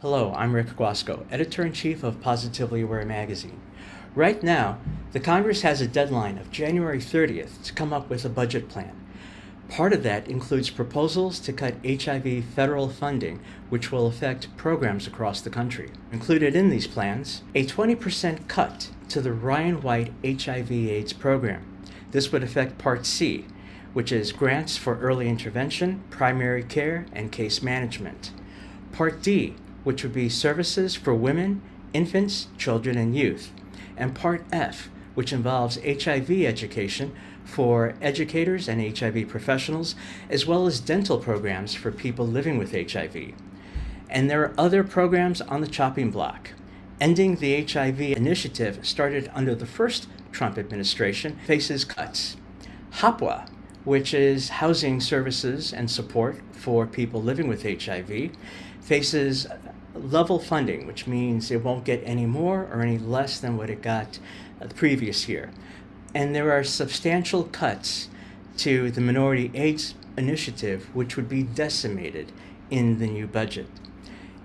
Hello, I'm Rick Guasco, Editor-in-chief of Positively Aware magazine. Right now, the Congress has a deadline of January 30th to come up with a budget plan. Part of that includes proposals to cut HIV federal funding, which will affect programs across the country. Included in these plans, a 20% cut to the Ryan White HIV/AIDS program. This would affect Part C, which is grants for early intervention, primary care, and case management. Part D, which would be services for women, infants, children, and youth. And Part F, which involves HIV education for educators and HIV professionals, as well as dental programs for people living with HIV. And there are other programs on the chopping block. Ending the HIV initiative, started under the first Trump administration, faces cuts. HOPWA, which is housing services and support for people living with HIV, faces level funding, which means it won't get any more or any less than what it got the previous year. And there are substantial cuts to the Minority AIDS Initiative, which would be decimated in the new budget.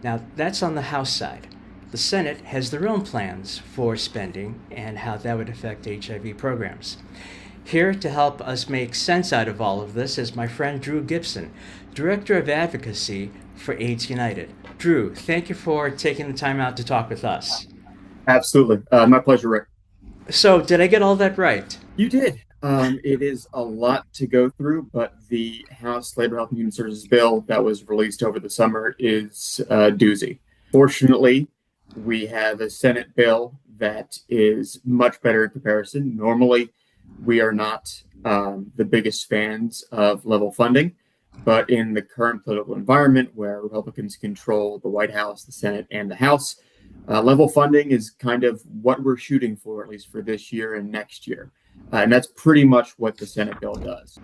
Now, that's on the House side. The Senate has their own plans for spending and how that would affect HIV programs. Here to help us make sense out of all of this is my friend Drew Gibson, Director of Advocacy for AIDS United. Drew, thank you for taking the time out to talk with us. Absolutely. My pleasure, Rick. So, did I get all that right? You did. It is a lot to go through, but the House Labor, Health, and Human Services bill that was released over the summer is a doozy. Fortunately, we have a Senate bill that is much better in comparison. Normally, we are not the biggest fans of level funding, but in the current political environment where Republicans control the White House, the Senate, and the House, level funding is kind of what we're shooting for, at least for this year and next year. And that's pretty much what the Senate bill does.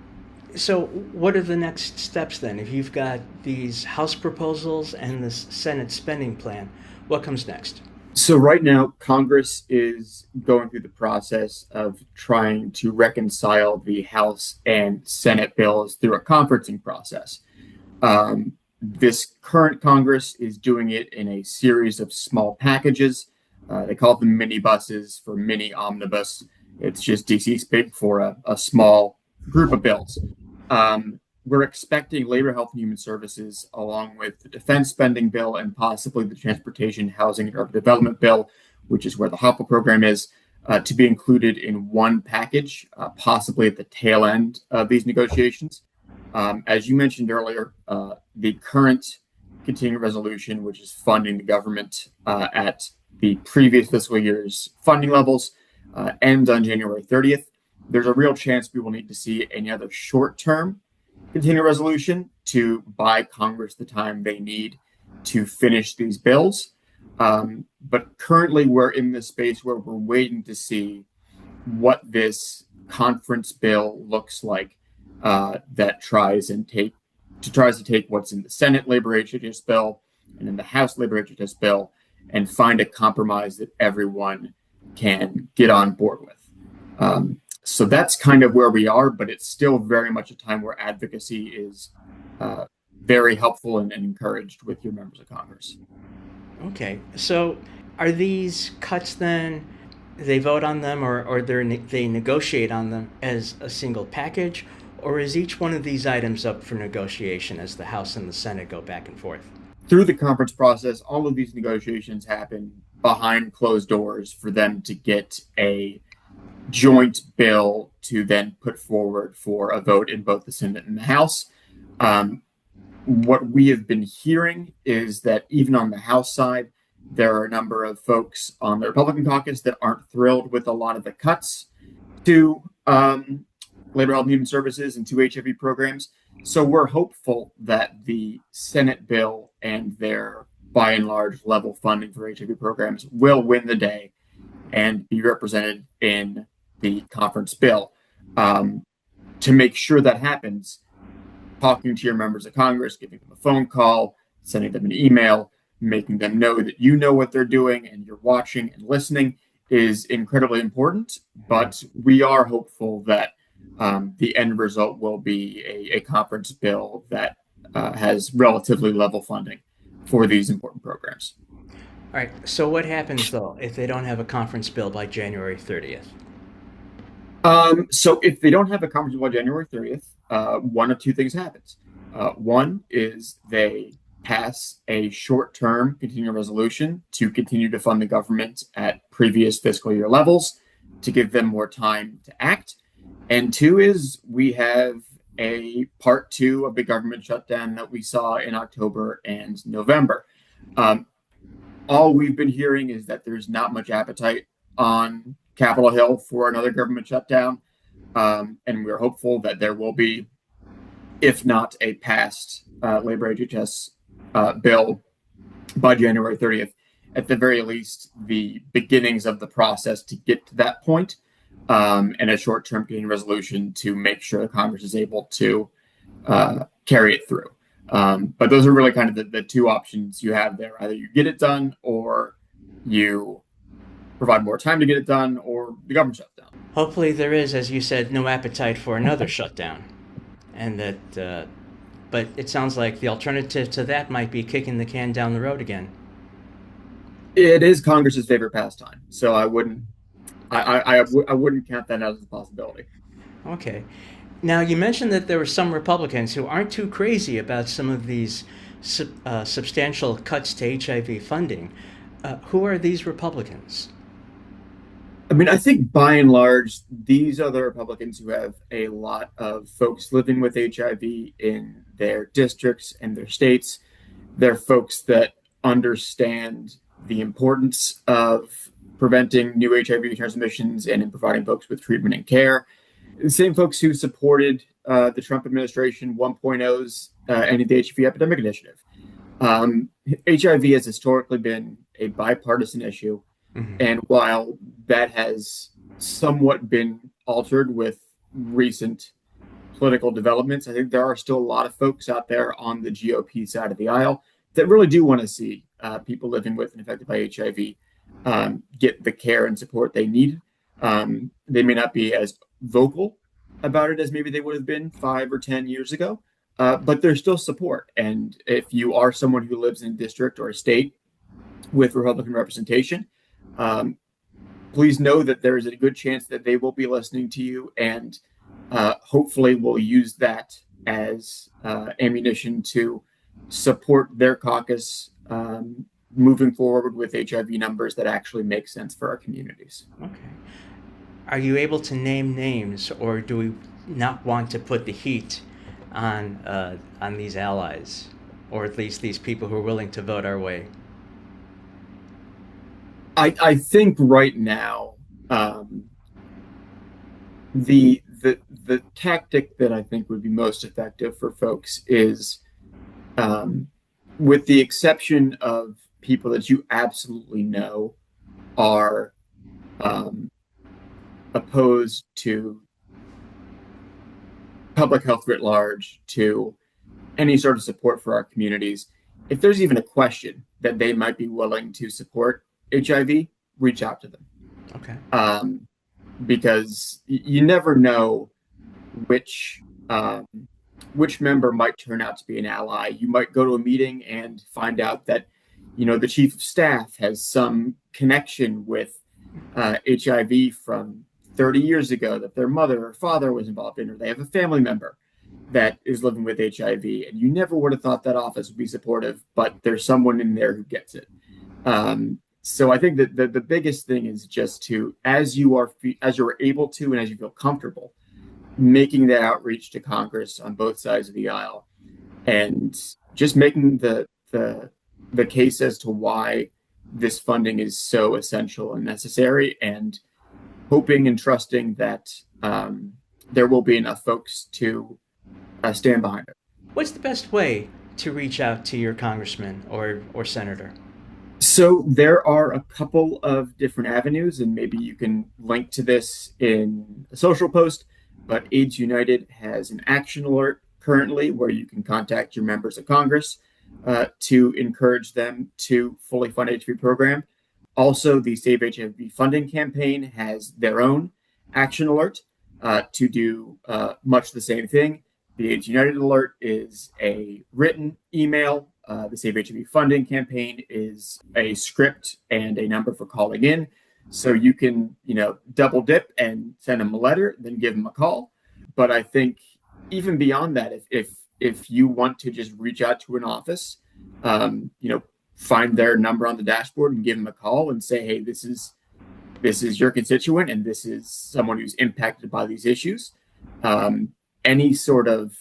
So, what are the next steps then? If you've got these House proposals and this Senate spending plan, what comes next? So right now, Congress is going through the process of trying to reconcile the House and Senate bills through a conferencing process. This current Congress is doing it in a series of small packages. They call them mini buses for mini omnibus. It's just DC speak for a small group of bills. We're expecting Labor, Health, and Human Services, along with the defense spending bill and possibly the Transportation, Housing, and Urban Development bill, which is where the HOPWA program is, to be included in one package, possibly at the tail end of these negotiations. As you mentioned earlier, the current continuing resolution, which is funding the government at the previous fiscal year's funding levels, ends on January 30th. There's a real chance we will need to see any other short-term continuing resolution to buy Congress the time they need to finish these bills. But currently, we're in this space where we're waiting to see what this conference bill looks like that tries to take what's in the Senate Labor HHS bill and in the House Labor HHS bill and find a compromise that everyone can get on board with. So that's kind of where we are, but it's still very much a time where advocacy is very helpful and encouraged with your members of Congress. Okay, so are these cuts then, they vote on them or they negotiate on them as a single package, or is each one of these items up for negotiation as the House and the Senate go back and forth? Through the conference process, all of these negotiations happen behind closed doors for them to get a joint bill to then put forward for a vote in both the Senate and the House. What we have been hearing is that even on the House side, there are a number of folks on the Republican caucus that aren't thrilled with a lot of the cuts to Labor, Health, and Human Services and to HIV programs. So we're hopeful that the Senate bill and their, by and large, level funding for HIV programs will win the day and be represented in the conference bill. To make sure that happens, talking to your members of Congress, giving them a phone call, sending them an email, making them know that you know what they're doing and you're watching and listening is incredibly important. But we are hopeful that the end result will be a conference bill that has relatively level funding for these important programs. All right. So what happens though if they don't have a conference bill by January 30th? So if they don't have a conference bill by January 30th, one of two things happens. One is they pass a short-term continuing resolution to continue to fund the government at previous fiscal year levels to give them more time to act. And two is we have a part two of the government shutdown that we saw in October and November. Um, all we've been hearing is that there's not much appetite on Capitol Hill for another government shutdown. And we're hopeful that there will be, if not a passed labor HHS bill by January 30th, at the very least, the beginnings of the process to get to that point, and a short-term continuing resolution to make sure Congress is able to carry it through. But those are really kind of the two options you have there. Either you get it done or you provide more time to get it done or the government shuts down. Hopefully there is, as you said, no appetite for another shutdown. And that, but it sounds like the alternative to that might be kicking the can down the road again. It is Congress's favorite pastime. So I wouldn't count that out as a possibility. Okay. Now, you mentioned that there were some Republicans who aren't too crazy about some of these substantial cuts to HIV funding. Who are these Republicans? I mean, I think by and large, these are the Republicans who have a lot of folks living with HIV in their districts and their states. They're folks that understand the importance of preventing new HIV transmissions and in providing folks with treatment and care. The same folks who supported the Trump administration 1.0's Ending the HIV Epidemic Initiative. HIV has historically been a bipartisan issue. Mm-hmm. And while that has somewhat been altered with recent political developments, I think there are still a lot of folks out there on the GOP side of the aisle that really do want to see people living with and affected by HIV get the care and support they need. They may not be as vocal about it as maybe they would have been 5 or 10 years ago, but there's still support. And if you are someone who lives in a district or a state with Republican representation, please know that there is a good chance that they will be listening to you and hopefully will use that as ammunition to support their caucus moving forward with HIV numbers that actually make sense for our communities. Okay. Are you able to name names, or do we not want to put the heat on these allies, or at least these people who are willing to vote our way? I think right now the tactic that I think would be most effective for folks is, with the exception of people that you absolutely know are opposed to public health writ large, to any sort of support for our communities, if there's even a question that they might be willing to support HIV, reach out to them. Okay. Because you never know which member might turn out to be an ally. You might go to a meeting and find out that, the chief of staff has some connection with HIV from 30 years ago that their mother or father was involved in, or they have a family member that is living with HIV. And you never would have thought that office would be supportive, but there's someone in there who gets it. So I think that the biggest thing is just to, as you're able to and as you feel comfortable, making that outreach to Congress on both sides of the aisle, and just making the case as to why this funding is so essential and necessary, and hoping and trusting that there will be enough folks to stand behind it. What's the best way to reach out to your congressman or senator? So there are a couple of different avenues, and maybe you can link to this in a social post, but AIDS United has an action alert currently where you can contact your members of Congress to encourage them to fully fund HIV program. Also, the Save HIV Funding Campaign has their own action alert to do much the same thing. The AIDS United alert is a written email the Save HIV funding campaign is a script and a number for calling in. So you can, double dip and send them a letter, then give them a call. But I think even beyond that, if you want to just reach out to an office, find their number on the dashboard and give them a call and say, hey, this is your constituent and this is someone who's impacted by these issues. Any sort of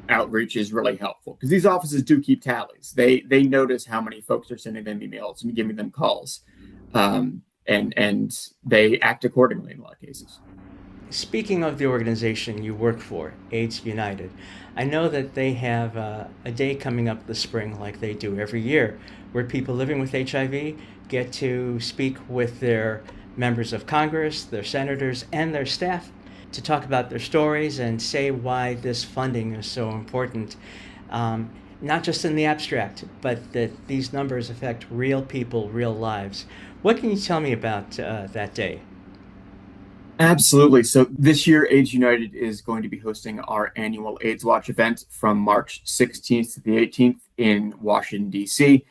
outreach is really helpful because these offices do keep tallies. They notice how many folks are sending them emails and giving them calls, and they act accordingly in a lot of cases. Speaking of the organization you work for, AIDS United, I know that they have a day coming up this spring, like they do every year, where people living with HIV get to speak with their members of Congress, their senators, and their staff to talk about their stories and say why this funding is so important, not just in the abstract, but that these numbers affect real people, real lives. What can you tell me about that day? Absolutely. So this year, AIDS United is going to be hosting our annual AIDS Watch event from March 16th to the 18th in Washington, D.C.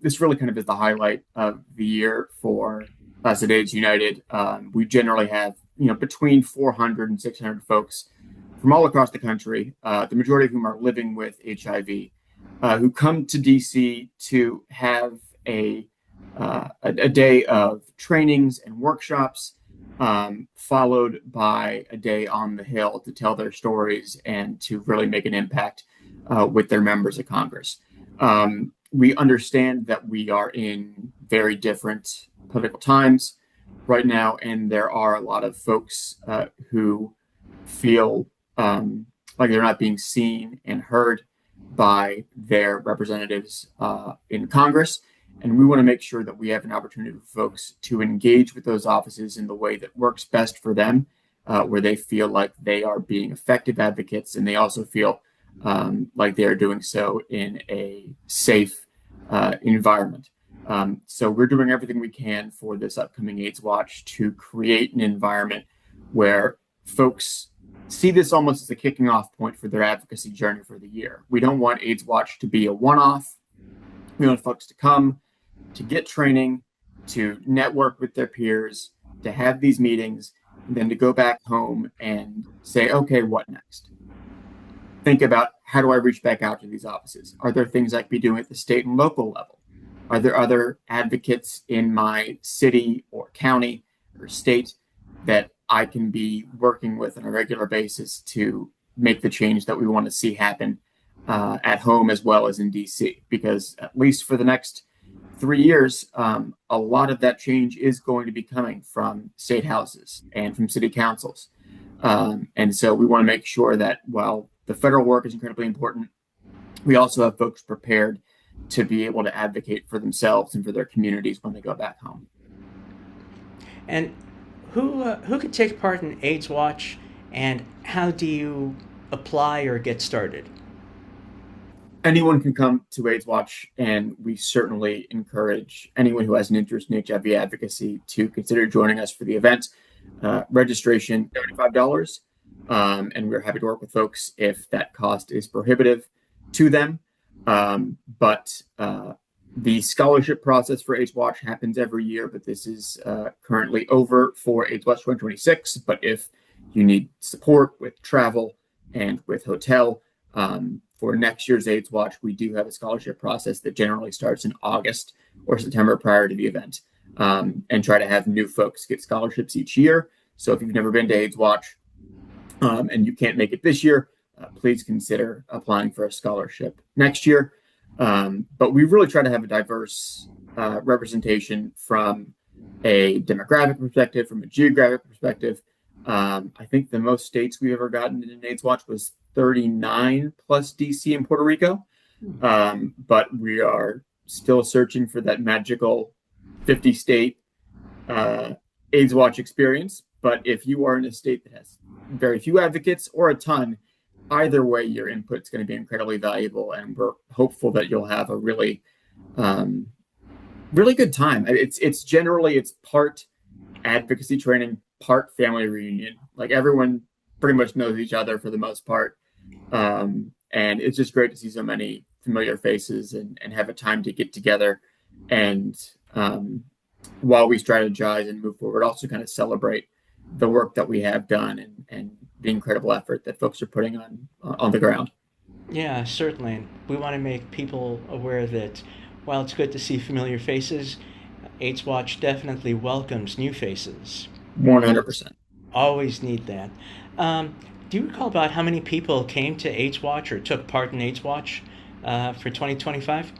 This really kind of is the highlight of the year for us at AIDS United. We generally have, between 400 and 600 folks from all across the country, the majority of whom are living with HIV, who come to D.C. to have a day of trainings and workshops, followed by a day on the Hill to tell their stories and to really make an impact with their members of Congress. We understand that we are in very different political times right now, and there are a lot of folks who feel like they're not being seen and heard by their representatives in Congress. And we want to make sure that we have an opportunity for folks to engage with those offices in the way that works best for them, where they feel like they are being effective advocates and they also feel like they are doing so in a safe environment. So we're doing everything we can for this upcoming AIDS Watch to create an environment where folks see this almost as a kicking off point for their advocacy journey for the year. We don't want AIDS Watch to be a one-off. We want folks to come, to get training, to network with their peers, to have these meetings, and then to go back home and say, okay, what next? Think about, how do I reach back out to these offices? Are there things I could be doing at the state and local level? Are there other advocates in my city or county or state that I can be working with on a regular basis to make the change that we want to see happen at home as well as in DC? Because at least for the next 3 years, a lot of that change is going to be coming from state houses and from city councils. And so we want to make sure that while the federal work is incredibly important, we also have folks prepared to be able to advocate for themselves and for their communities when they go back home. And who could take part in AIDS Watch, and how do you apply or get started? Anyone can come to AIDS Watch, and we certainly encourage anyone who has an interest in HIV advocacy to consider joining us for the event. Registration, $75, and we're happy to work with folks if that cost is prohibitive to them. But the scholarship process for AIDS Watch happens every year, but this is currently over for AIDS Watch 2026. But if you need support with travel and with hotel, for next year's AIDS Watch, we do have a scholarship process that generally starts in August or September prior to the event, and try to have new folks get scholarships each year. So if you've never been to AIDS Watch and you can't make it this year, please consider applying for a scholarship next year. But we really try to have a diverse representation from a demographic perspective, from a geographic perspective. I think the most states we've ever gotten in AIDS Watch was 39 plus DC and Puerto Rico. But we are still searching for that magical 50 state AIDS Watch experience. But if you are in a state that has very few advocates or a ton, either way, your input is going to be incredibly valuable. And we're hopeful that you'll have a really, really good time. It's generally, it's part advocacy training, part family reunion. Like everyone pretty much knows each other for the most part. And it's just great to see so many familiar faces and have a time to get together and while we strategize and move forward, also kind of celebrate the work that we have done and the incredible effort that folks are putting on the ground. Yeah, certainly. We want to make people aware that while it's good to see familiar faces, AIDS Watch definitely welcomes new faces. 100%. Always need that. Do you recall about how many people came to AIDS Watch or took part in AIDS Watch for 2025?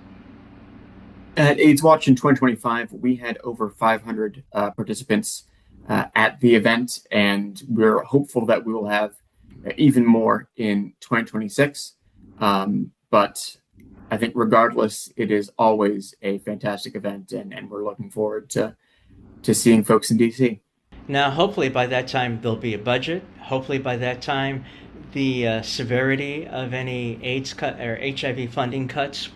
At AIDS Watch in 2025, we had over 500 participants at the event, and we're hopeful that we will have even more in 2026. But I think regardless, it is always a fantastic event, and we're looking forward to seeing folks in DC. Now, hopefully by that time there'll be a budget. Hopefully by that time the severity of any AIDS cut or HIV funding cuts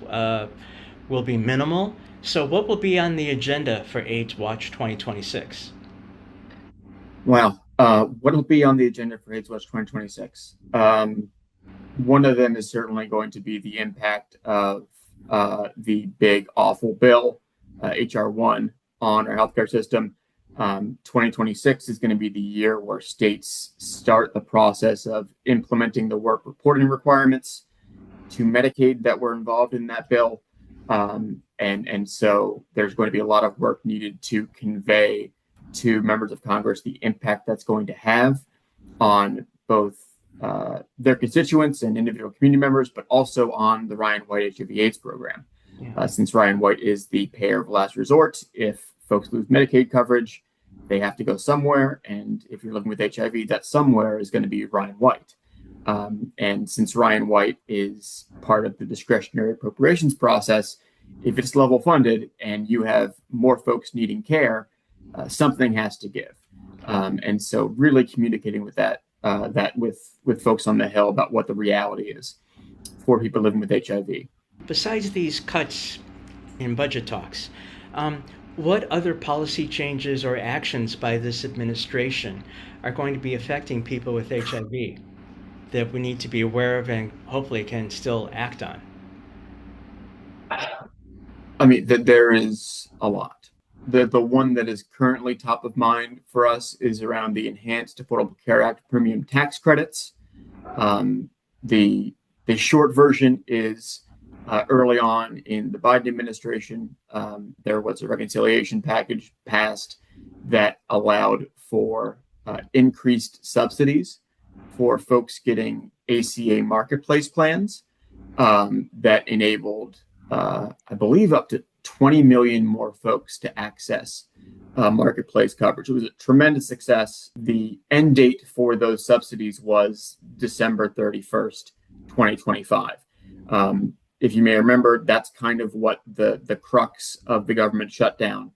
will be minimal. So, what will be on the agenda for AIDS Watch 2026? Wow. What will be on the agenda for AIDS Watch 2026? One of them is certainly going to be the impact of the big, awful bill, HR1, on our healthcare system. 2026 is going to be the year where states start the process of implementing the work reporting requirements to Medicaid that were involved in that bill. And so there's going to be a lot of work needed to convey to members of Congress the impact that's going to have on both their constituents and individual community members, but also on the Ryan White HIV/AIDS program. Yeah. Since Ryan White is the payer of last resort, if folks lose Medicaid coverage, they have to go somewhere. And if you're living with HIV, that somewhere is going to be Ryan White. And since Ryan White is part of the discretionary appropriations process, if it's level funded and you have more folks needing care, something has to give. And so really communicating with that with folks on the Hill about what the reality is for people living with HIV. Besides these cuts in budget talks, what other policy changes or actions by this administration are going to be affecting people with HIV that we need to be aware of and hopefully can still act on? I mean, there is a lot. The one that is currently top of mind for us is around the Enhanced Affordable Care Act premium tax credits. The short version is early on in the Biden administration, there was a reconciliation package passed that allowed for increased subsidies for folks getting ACA marketplace plans that enabled, I believe, up to 20 million more folks to access marketplace coverage. It was a tremendous success. The end date for those subsidies was December 31st, 2025. If you may remember, that's kind of what the crux of the government shutdown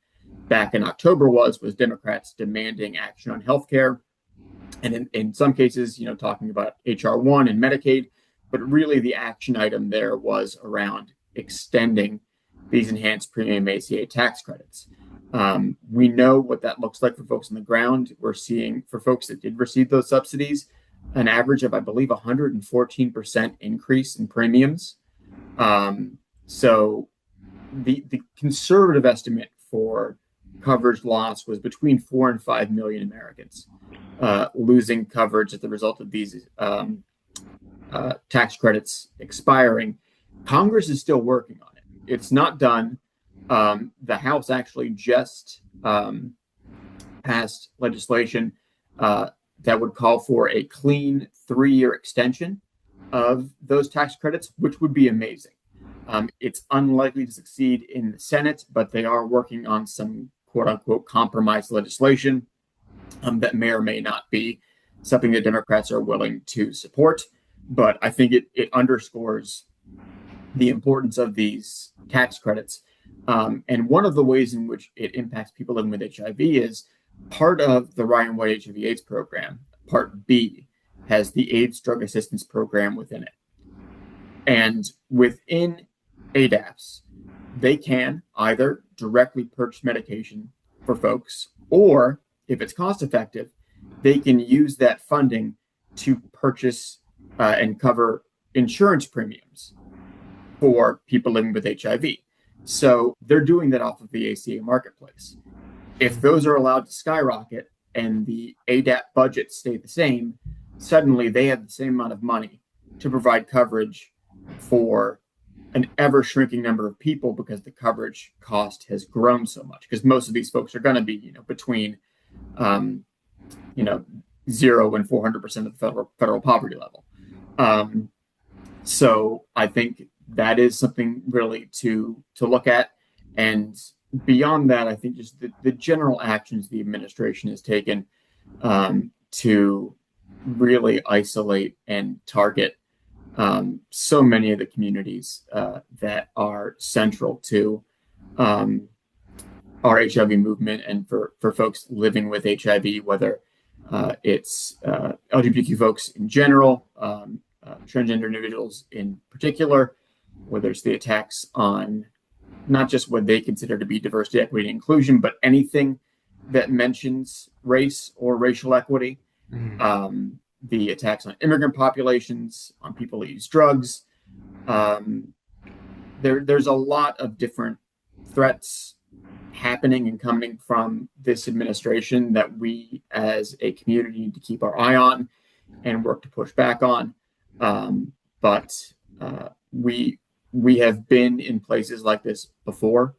back in October was Democrats demanding action on healthcare. And in some cases, talking about HR1 and Medicaid, but really the action item there was around extending these enhanced premium ACA tax credits. We know what that looks like for folks on the ground. We're seeing for folks that did receive those subsidies, an average of, I believe, 114% increase in premiums. So the conservative estimate for coverage loss was between 4 and 5 million Americans losing coverage as the result of these tax credits expiring. Congress is still working on it. It's not done. The House actually just passed legislation that would call for a clean 3-year extension of those tax credits, which would be amazing. It's unlikely to succeed in the Senate, but they are working on some quote unquote compromise legislation that may or may not be something that Democrats are willing to support. But I think it underscores the importance of these tax credits. And one of the ways in which it impacts people living with HIV is part of the Ryan White HIV/AIDS program, Part B, has the AIDS Drug Assistance Program within it. And within ADAPs, they can either directly purchase medication for folks, or if it's cost effective, they can use that funding to purchase and cover insurance premiums for people living with HIV. So they're doing that off of the ACA marketplace. If those are allowed to skyrocket and the ADAP budgets stay the same, suddenly they have the same amount of money to provide coverage for an ever shrinking number of people because the coverage cost has grown so much. Because most of these folks are going to be, between, 0 and 400% of the federal poverty level. So I think that is something really to look at. And beyond that, I think just the general actions the administration has taken to really isolate and target so many of the communities that are central to our HIV movement and for folks living with HIV, whether it's LGBTQ folks in general, transgender individuals in particular, whether it's the attacks on not just what they consider to be diversity, equity, and inclusion, but anything that mentions race or racial equity. The attacks on immigrant populations, on people that use drugs. There's a lot of different threats happening and coming from this administration that we as a community need to keep our eye on and work to push back on. But we have been in places like this before.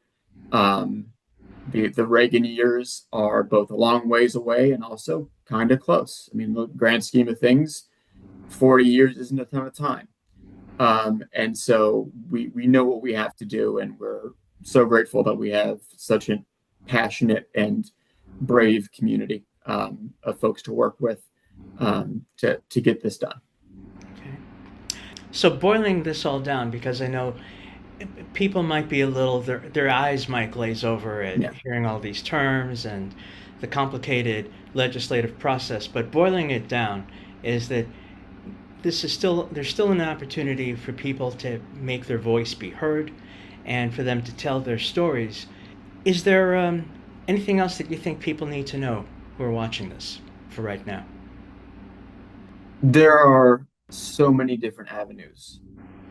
The Reagan years are both a long ways away and also kind of close. I mean, the grand scheme of things, 40 years isn't a ton of time. And so we know what we have to do, and we're so grateful that we have such a passionate and brave community of folks to work with to get this done. Okay. So boiling this all down, because I know people might be a little, their eyes might glaze over at hearing all these terms and the complicated legislative process, but boiling it down is that there's still an opportunity for people to make their voice be heard and for them to tell their stories. Is there anything else that you think people need to know who are watching this for right now? There are so many different avenues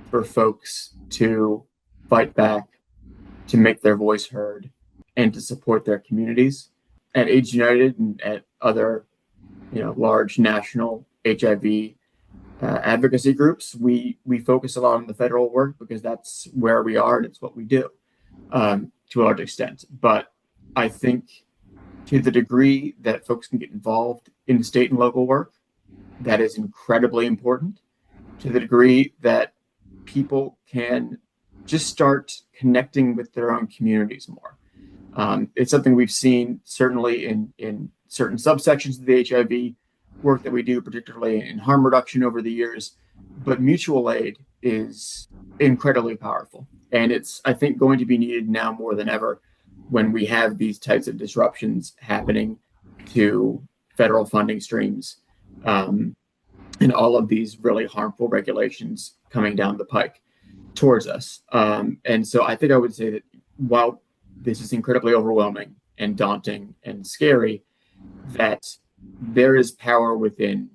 for folks to fight back, to make their voice heard, and to support their communities. At AIDS United and at other, large national HIV advocacy groups, we focus a lot on the federal work because that's where we are and it's what we do to a large extent. But I think to the degree that folks can get involved in state and local work, that is incredibly important. To the degree that people can just start connecting with their own communities more. It's something we've seen certainly in certain subsections of the HIV work that we do, particularly in harm reduction over the years. But mutual aid is incredibly powerful. And it's, I think, going to be needed now more than ever when we have these types of disruptions happening to federal funding streams and all of these really harmful regulations coming down the pike towards us. And so I think I would say that while this is incredibly overwhelming and daunting and scary, that there is power within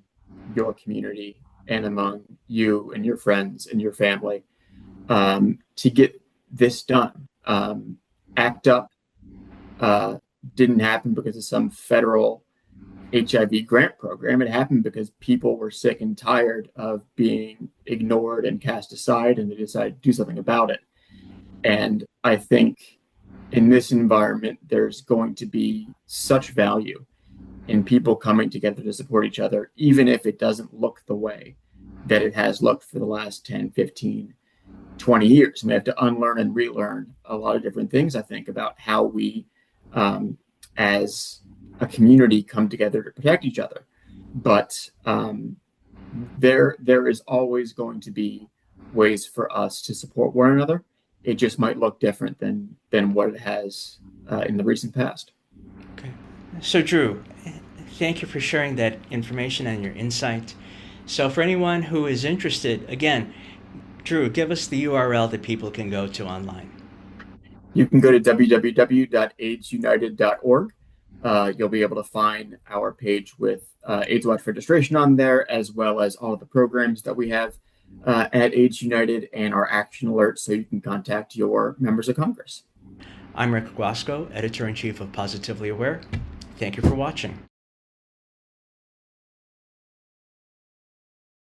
your community and among you and your friends and your family to get this done. ACT UP didn't happen because of some federal HIV grant program. It happened because people were sick and tired of being ignored and cast aside, and they decided to do something about it. And I think in this environment, there's going to be such value in people coming together to support each other, even if it doesn't look the way that it has looked for the last 10, 15, 20 years. We have to unlearn and relearn a lot of different things, I think, about how we, as a community, come together to protect each other. But there is always going to be ways for us to support one another. It just might look different than what it has in the recent past. Okay. So Drew, thank you for sharing that information and your insight. So for anyone who is interested, again, Drew, give us the URL that people can go to online. You can go to www.aidsunited.org. You'll be able to find our page with AIDS Watch registration on there, as well as all of the programs that we have at AIDS United and our action alerts so you can contact your members of Congress. I'm Rick Guasco, Editor-in-Chief of Positively Aware. Thank you for watching.